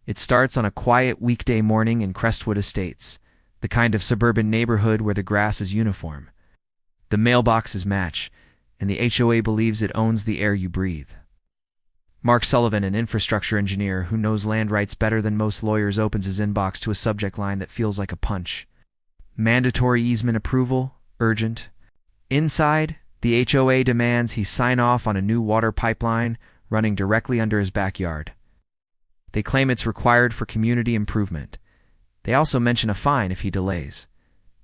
It starts on a quiet weekday morning in Crestwood Estates, the kind of suburban neighborhood where the grass is uniform. The mailboxes match, and the HOA believes it owns the air you breathe. Mark Sullivan, an infrastructure engineer who knows land rights better than most lawyers, opens his inbox to a subject line that feels like a punch. Mandatory easement approval, urgent. Inside, the HOA demands he sign off on a new water pipeline running directly under his backyard. They claim it's required for community improvement. They also mention a fine if he delays.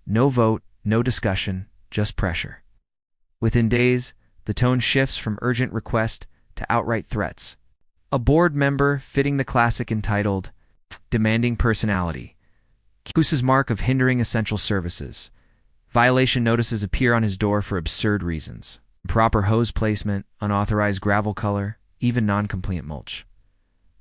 No vote, no discussion, just pressure. Within days, the tone shifts from urgent request to outright threats. A board member fitting the classic entitled, "Demanding Personality," accuses Mark of hindering essential services. Violation notices appear on his door for absurd reasons: improper hose placement, unauthorized gravel color, even non-compliant mulch.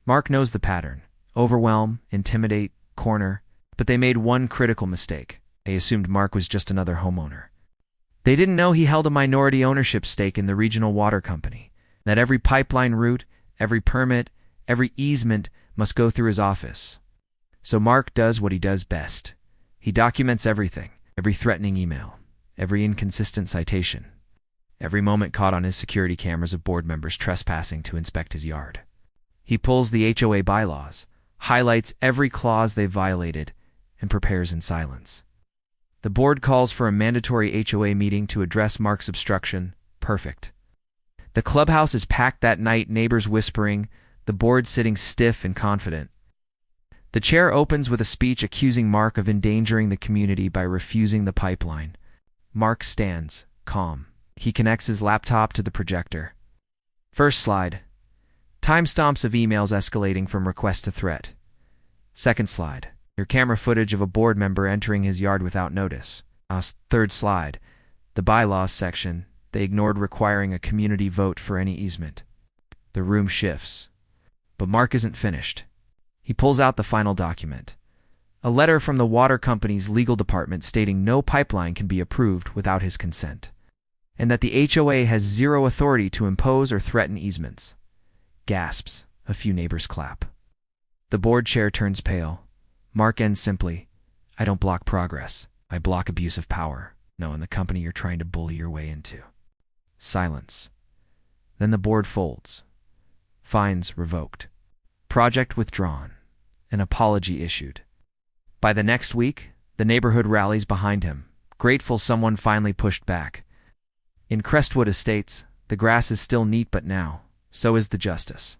Mark knows the pattern: overwhelm, intimidate, corner. But they made one critical mistake. They assumed Mark was just another homeowner. They didn't know he held a minority ownership stake in the regional water company, that every pipeline route, every permit, every easement must go through his office. So Mark does what he does best. He documents everything, every threatening email, every inconsistent citation, every moment caught on his security cameras of board members trespassing to inspect his yard. He pulls the HOA bylaws, highlights every clause they've violated, and prepares in silence. The board calls for a mandatory HOA meeting to address Mark's obstruction. Perfect. The clubhouse is packed that night, neighbors whispering, the board sitting stiff and confident. The chair opens with a speech accusing Mark of endangering the community by refusing the pipeline. Mark stands, calm. He connects his laptop to the projector. First slide. Timestamps of emails escalating from request to threat. Second slide. Your camera footage of a board member entering his yard without notice. Third slide. The bylaws section. They ignored requiring a community vote for any easement. The room shifts. But Mark isn't finished. He pulls out the final document. A letter from the water company's legal department stating no pipeline can be approved without his consent, and that the HOA has zero authority to impose or threaten easements. Gasps. A few neighbors clap. The board chair turns pale. Mark ends simply, "I don't block progress. I block abuse of power." No, in the company you're trying to bully your way into. Silence. Then the board folds. Fines revoked. Project withdrawn. An apology issued. By the next week, the neighborhood rallies behind him, grateful someone finally pushed back. In Crestwood Estates, the grass is still neat, but now, so is the justice.